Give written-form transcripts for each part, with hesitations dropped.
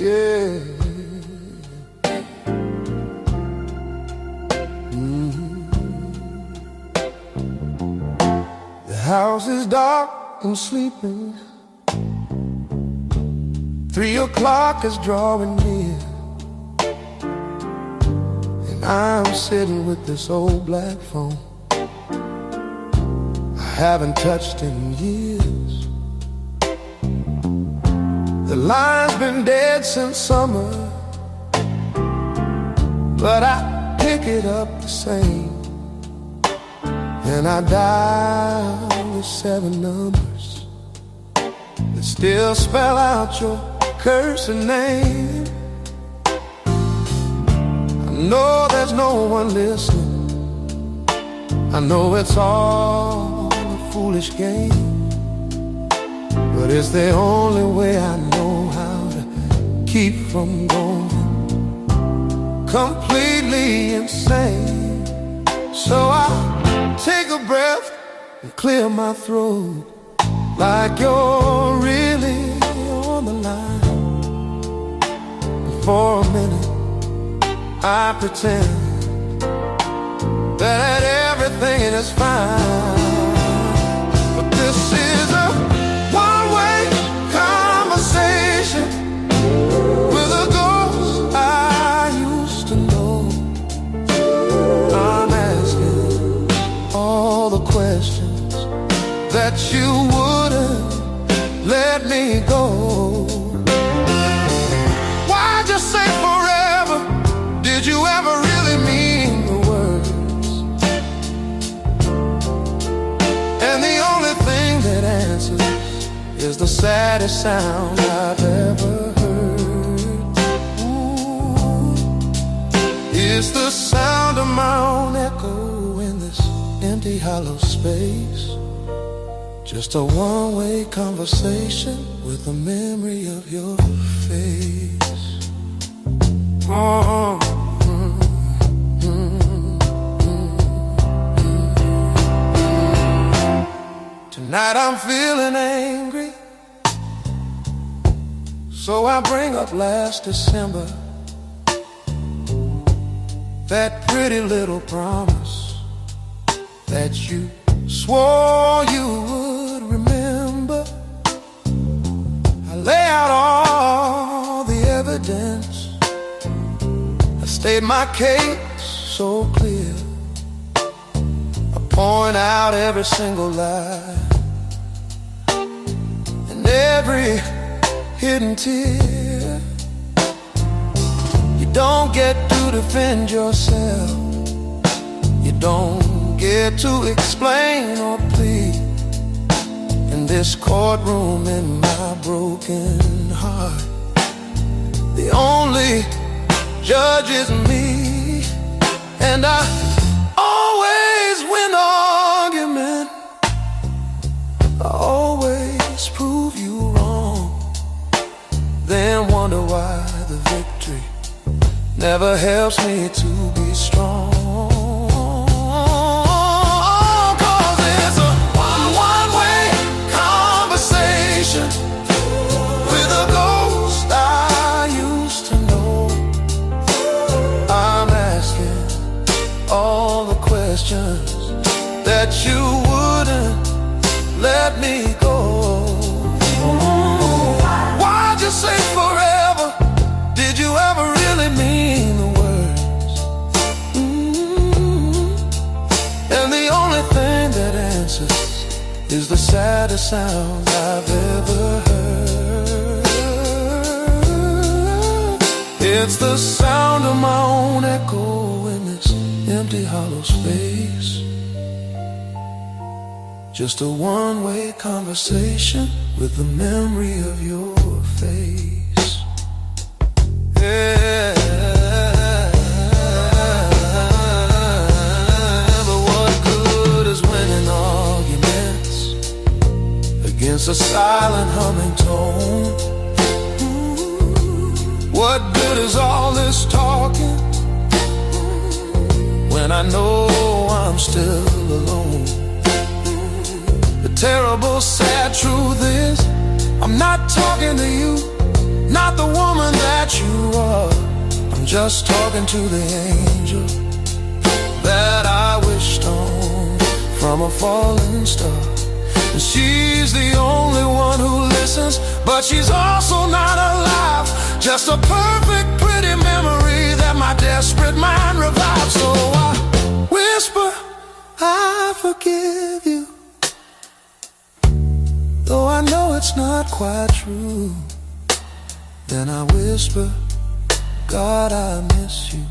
yeah. The house is dark and sleeping. 3 o'clock is drawing near, and I'm sitting with this old black phone I haven't touched in years. The line's been dead since summer, but I pick it up the same, and I dial the 7 numbers that still spell out your cursing name. I know there's no one listening. I know it's all a foolish game, but it's the only way I know how to keep from going completely insane. So I take a breath and clear my throat, like you're really on the line. And for a minute I pretend that everything is fine, but this is a one-way conversation with a ghost I used to know. I'm asking all the questions that you wouldn't let me go. Why'd you say forever? Did you ever really mean the words? And the only thing that answers is the saddest sound I've ever heard. Ooh, it's the sound of my own echo in this empty hollow space. Just a one-way conversation with the memory of your face. Oh, tonight I'm feeling angry, so I bring up last December, that pretty little promise that you swore you would remember. I lay out all the evidence, I state my case so clear, I point out every single lie and every hidden tear. You don't get to defend yourself, you don't get to explain or plead in this courtroom in my broken heart. The only judge is me, and I always win the argument. I always prove you wrong, then wonder why the victory never helps me to be strong. With a ghost I used to know, I'm asking all the questions that you wouldn't let me go. Why'd you say forever? Did you ever really mean the words? And the only thing that answers is the saddest sound I've ever heard. It's the sound of my own echo in this empty hollow space. Just a one-way conversation with the memory of your face. Yeah. But what good is winning arguments against a silent humming tone? What good is all this talking when I know I'm still alone? The terrible, sad truth is I'm not talking to you, not the woman that just talking to the angel that I wished on from a falling star. And she's the only one who listens, but she's also not alive, just a perfect, pretty memory that my desperate mind revives. So I whisper, I forgive you, though I know it's not quite true. Then I whisper, God, I miss you,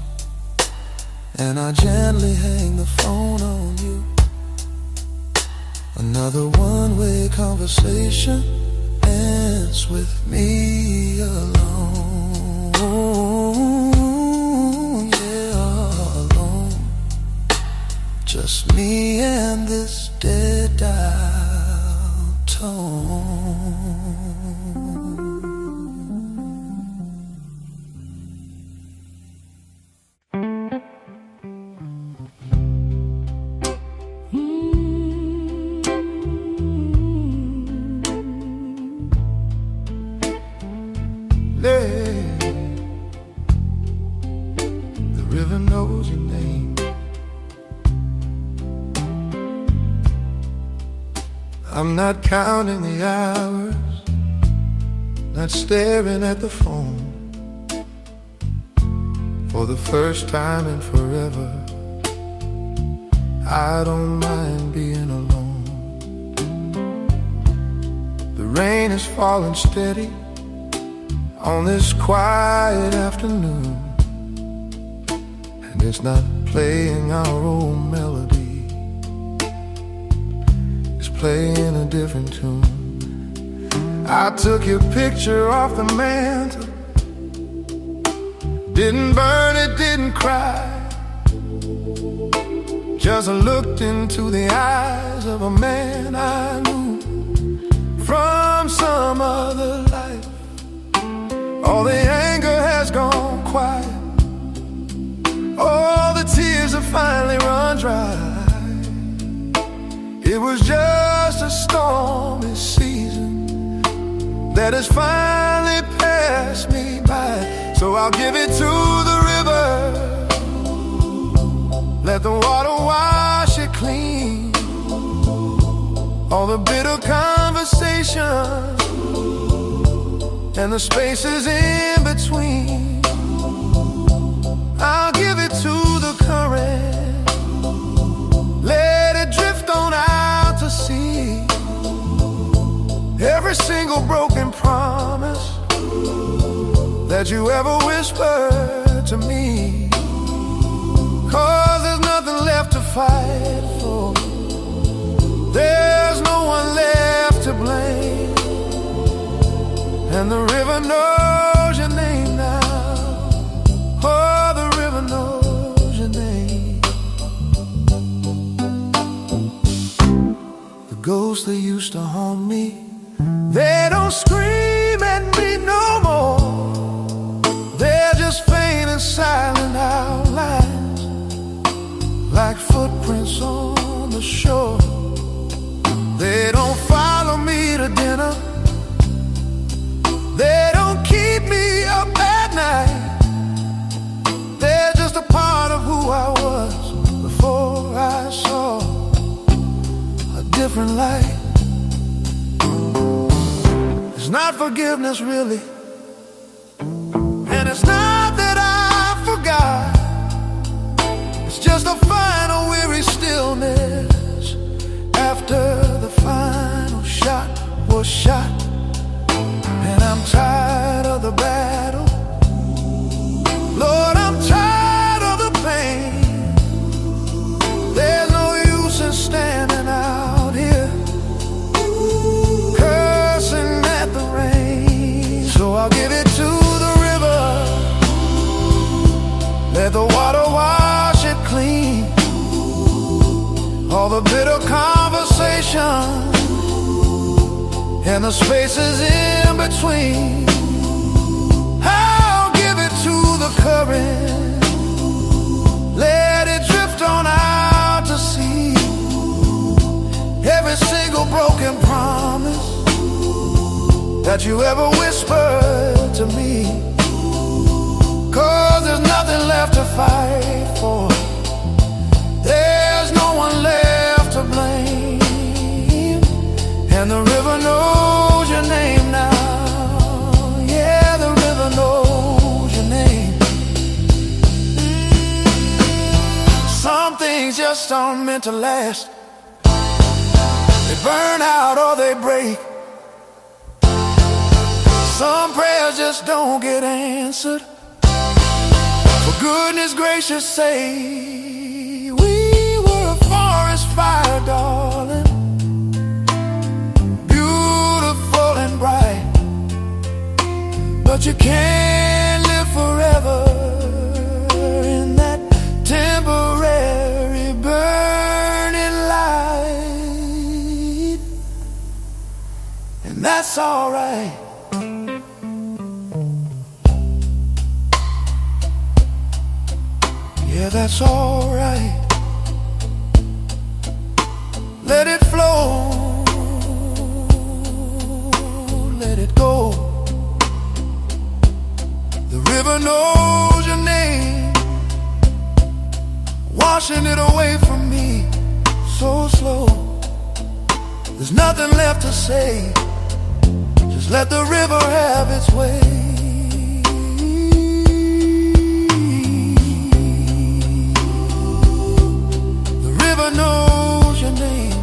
and I gently hang the phone on you. Another one-way conversation ends with me alone. Yeah, alone. Just me and this dead dial tone. The river knows your name. I'm not counting the hours, not staring at the phone. For the first time in forever, I don't mind being alone. The rain is falling steady on this quiet afternoon, and it's not playing our old melody, it's playing a different tune. I took your picture off the mantle, didn't burn it, didn't cry, just looked into the eyes of a man I knew from some other life. All the anger has gone quiet, all the tears have finally run dry. It was just a stormy season that has finally passed me by. So I'll give it to the river, let the water wash it clean. All the bitter conversations and the spaces in between, I'll give it to the current, let it drift on out to sea. Every single broken promise that you ever whispered to me, 'cause there's nothing left to fight for, there's no one left to blame. And the river knows your name now. Oh, the river knows your name. The ghosts that used to haunt me, they don't scream at me no more. They're just faint and silent outlines, like footprints on the shore. They don't follow me to dinner, they don't keep me up at night. They're just a part of who I was before I saw a different light. It's not forgiveness really, and it's not that I forgot. It's just a final weary stillness after the final shot was shot. And I'm tired of the battle, Lord, I'm tired of the pain. There's no use in standing out here cursing at the rain. So I'll give it to the river, let the water wash it clean. All the bitter conversations and the spaces in between, I'll give it to the current, let it drift on out to sea. Every single broken promise that you ever whispered to me, 'cause there's nothing just aren't meant to last. They burn out or they break. Some prayers just don't get answered. For goodness gracious sake, we were a forest fire, darling, beautiful and bright. But you can't live forever in that temporary burning light. And that's alright. Yeah, that's alright. Let it flow, let it go. The river knows your name, washing it away from me so slow. There's nothing left to say, just let the river have its way. Knows your name.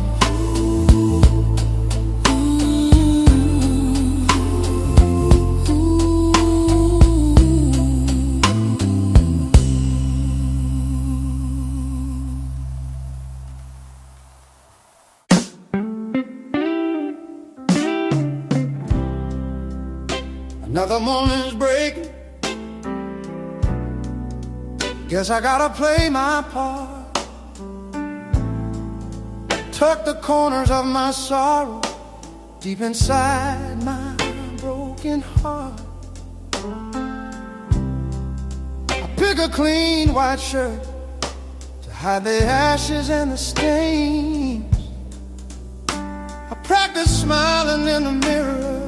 Another morning's breaking. Guess I gotta play my part. Tuck the corners of my sorrow deep inside my broken heart. I pick a clean white shirt to hide the ashes and the stains. I practice smiling in the mirror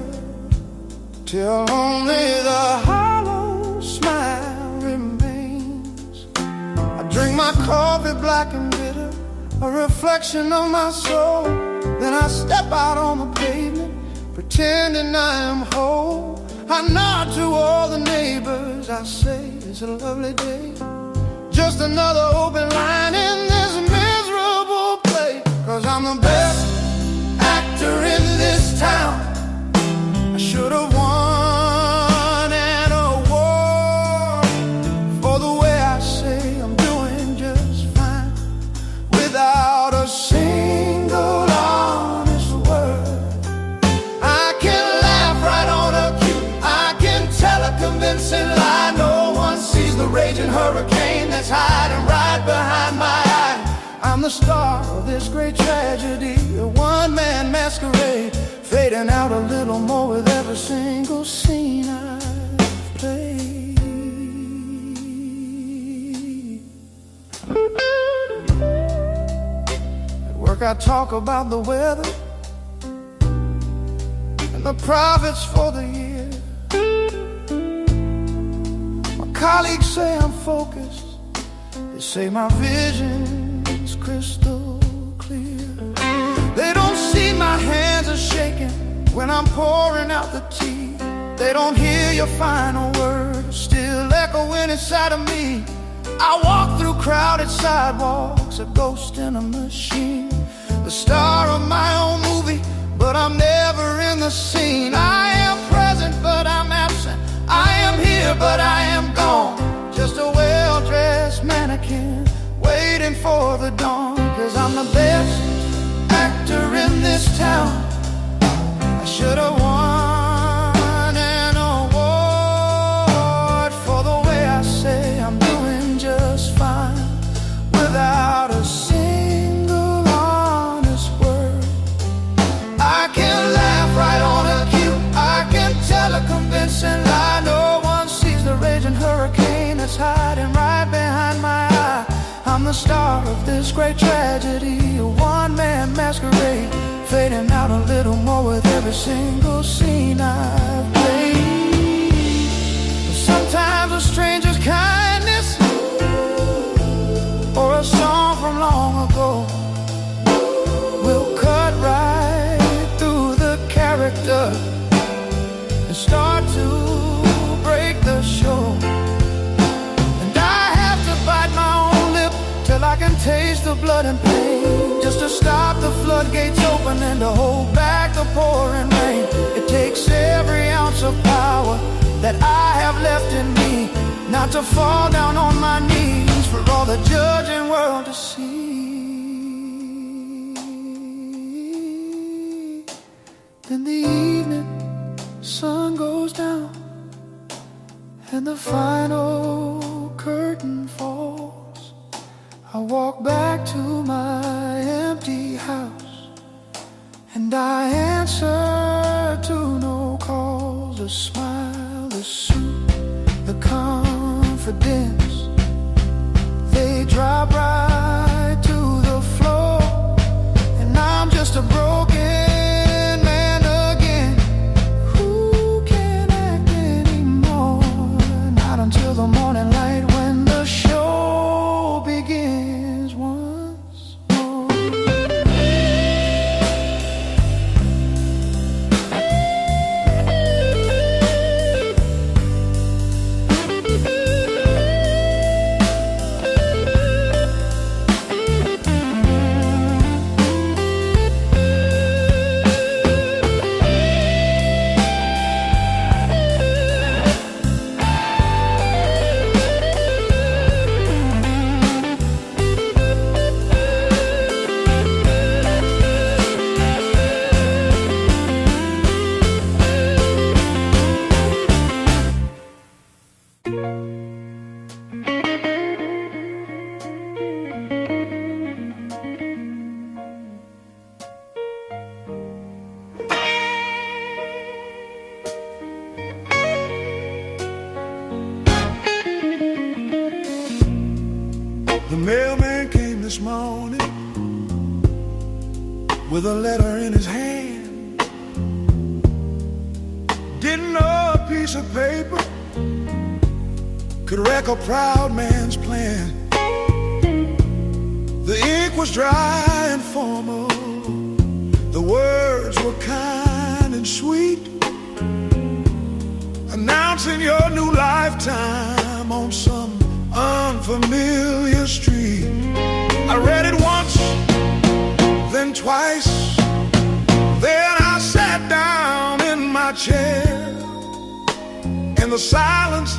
till only the hollow smile remains. I drink my coffee black and bitter, a reflection of my soul. Then I step out on the pavement, pretending I am whole. I nod to all the neighbors, I say it's a lovely day. Just another open line in this miserable place. 'Cause I'm the best actor in this town. I should have won an award for the way I say I'm doing just fine, without a single honest word. I can laugh right on a cue, I can tell a convincing lie. No one sees the raging hurricane that's hiding right behind my eye. I'm the star of this great tragedy, a one-man masquerade, fading out a little more with every single scene I've played. I talk about the weather and the profits for the year. My colleagues say I'm focused, they say my vision's crystal clear. They don't see my hands are shaking when I'm pouring out the tea. They don't hear your final words still echoing inside of me. I walk through crowded sidewalks, a ghost in a machine, the star of my own movie, but I'm never in the scene. I am present, but I'm absent. I am here, but I am gone. Just a well-dressed mannequin waiting for the dawn. 'Cause I'm the best actor in this town. I should have won an award for the way I say I'm doing just fine, without a single honest word. I can laugh right on a cue, I can tell a convincing lie. No one sees the raging hurricane that's hiding right behind my eye. I'm the star of this great tragedy, a one-man masquerade, fading out a little more with every single scene I've played. Sometimes a stranger's kindness or a song from long ago will cut right through the character and start to break the show. And I have to bite my own lip till I can taste the blood blood and pain, just to stop the floodgates open and to hold back the pouring rain. It takes every ounce of power that I have left in me, not to fall down on my knees for all the judging world to see. Then the evening sun goes down and the final curtain falls. I walk back to my empty house and I answer to no calls. The smile, the suit, the confidence, they drop right to the floor, and I'm just a broken man again. Who can act anymore? Not until the morning light, when the show begins once more. The mailman came this morning with a letter in his hand. Didn't know a piece of paper could wreck a proud man's plan. The ink was dry and formal, the words were kind and sweet, announcing your new lifetime on some unfamiliar street. I read it once, then twice, then I sat down in my chair, and the silence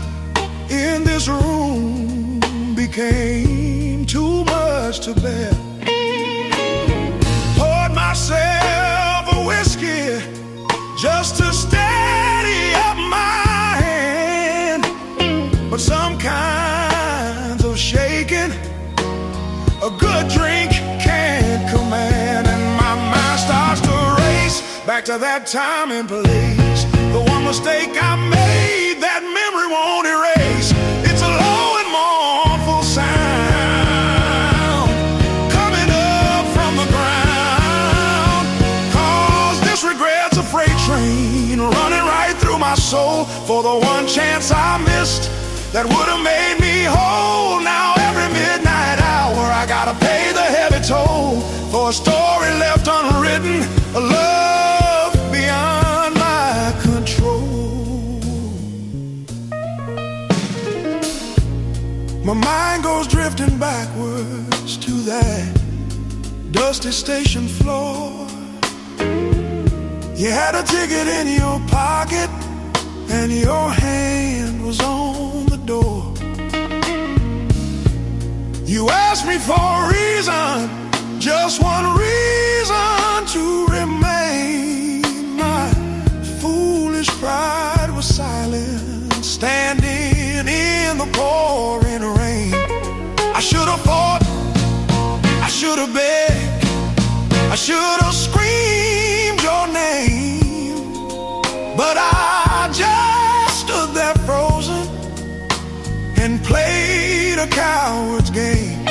in this room became too much to bear. Poured myself a whiskey just to steady up my hand, but some kinds of shaking a good drink can't command. And my mind starts to race back to that time and place, the one mistake I made that memory won't erase. It's a low and mournful sound coming up from the ground, 'cause this regret's a freight train running right through my soul for the one chance I missed that would have made me whole. Now every midnight hour I gotta pay the heavy toll for a story left unwritten, a love beyond my control. My mind goes drifting backwards to that dusty station floor. You had a ticket in your pocket and your hand was on the door. You asked me for a reason, just one reason to remain. My foolish pride was silent, standing in the pouring rain. I should have fought, I should have begged, I should have screamed your name, but I just stood there frozen and played a coward's game.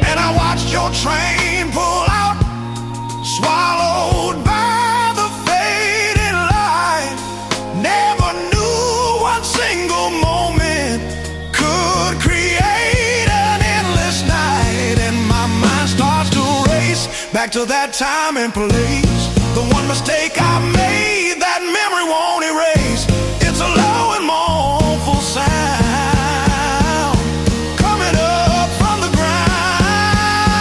And I watched your train pull out, swallowed by the fading light. Never knew one single moment could create an endless night. And my mind starts to race back to that time and place, the one mistake I made that memory won't erase. It's a low and mournful sound coming up from the ground.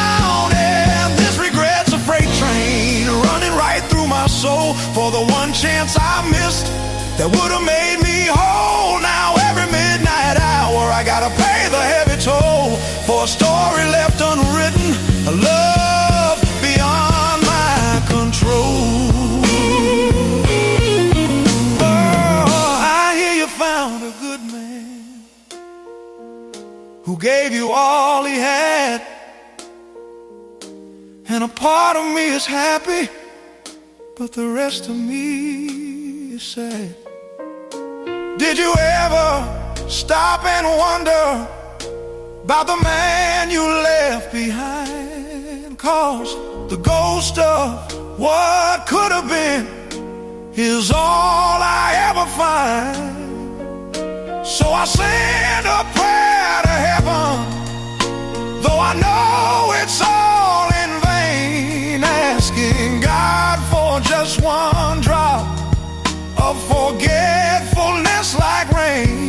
who gave you all he had. And a part of me is happy, but the rest of me is sad. Did you ever stop and wonder about the man you left behind? 'Cause the ghost of what could have been is all I ever find. So I send a prayer to heaven, though I know it's all in vain, asking God for just one drop of forgetfulness like rain.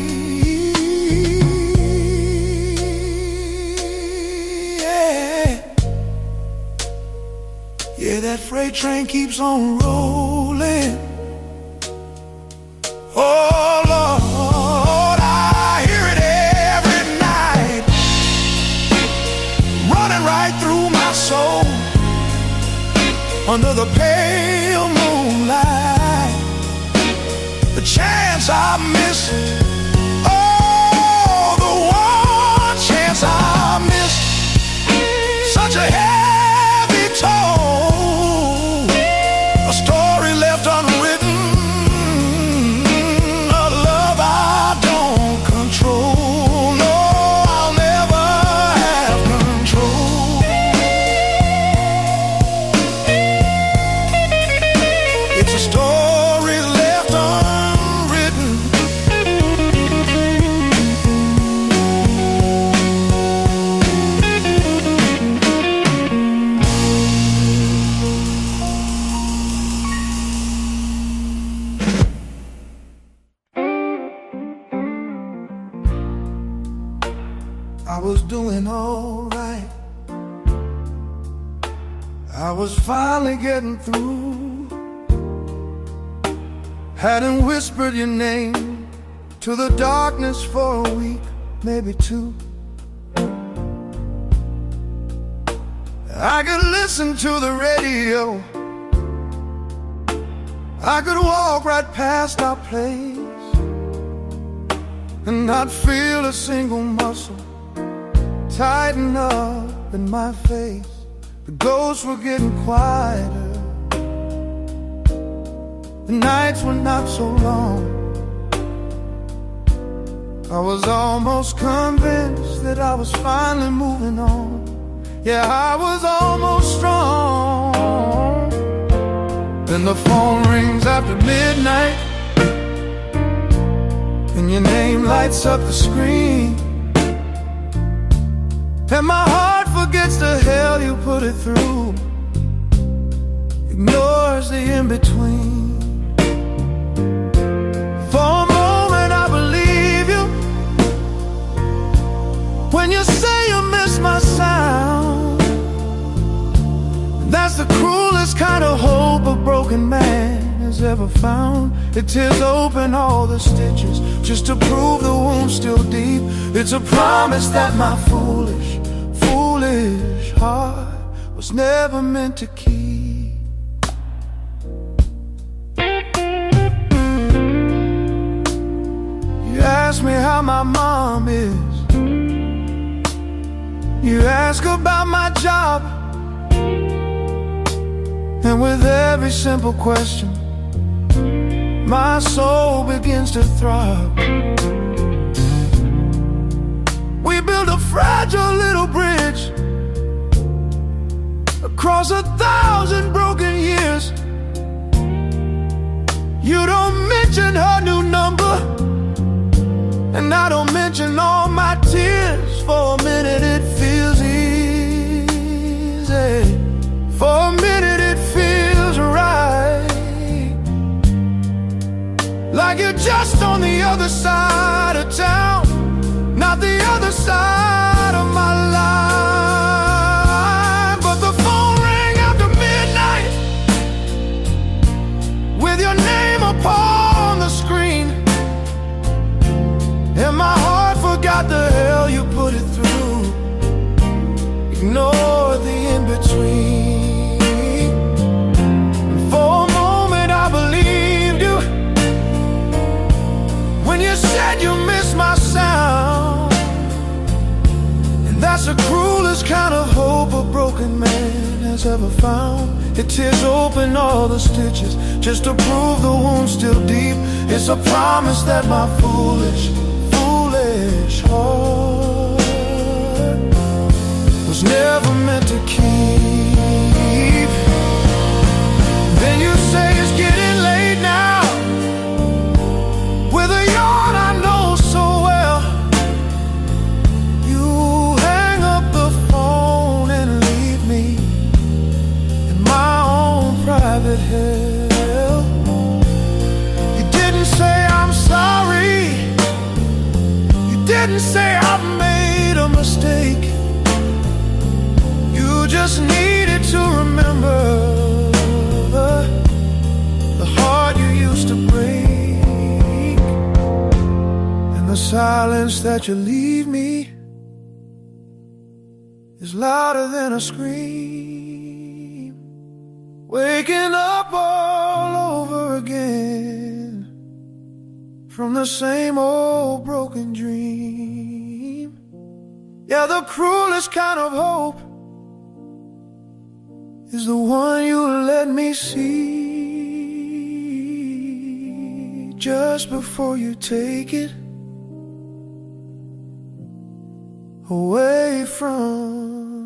Yeah, that freight train keeps on rolling. Oh Lord, I hear it every night, running right through my soul, under the pale moonlight. The chance I missed, oh, the one chance I missed, such a heavy toll, a story left unwritten, a love I don't control. No, I'll never have control. It's a story left unwritten. I was doing all right, I was finally getting through. Hadn't whispered your name to the darkness for a week, maybe two. I could listen to the radio, I could walk right past our place and not feel a single muscle tighten up in my face. The ghosts were getting quieter, the nights were not so long. I was almost convinced that I was finally moving on. Yeah, I was almost strong. Then the phone rings after midnight, and your name lights up the screen, and my heart forgets the hell you put it through, ignores the in-between. For a moment I believe you when you say you miss my sound. That's the cruelest kind of hope a broken man has ever found. It tears open all the stitches just to prove the wound's still deep. It's a promise that my foolish heart was never meant to keep. You ask me how my mom is, you ask about my job, and with every simple question my soul begins to throb. We built a fragile little bridge across 1,000 broken years. You don't mention her new number, and I don't mention all my tears. For a minute it feels easy, for a minute it feels right, like you're just on the other side of town, not the other side of my life. But the phone rang after midnight with your name upon the screen, and my heart forgot the hell you put it through, ignore the in-between. For a moment I believed you when you said you missed my sound. ever found. It tears open all the stitches just to prove the wound's still deep. It's a promise that my foolish, foolish heart was never meant to keep. Then you say it's getting late now, with a yawn I know so well. You hang up the phone and leave me in my own private hell. You didn't say I'm sorry, you didn't say I've made a mistake. You just needed to remember the heart you used to break. And the silence that you leave me is louder than a scream. Waking up all over again from the same old broken dream. Yeah, the cruelest kind of hope is the one you let me see just before you take it away from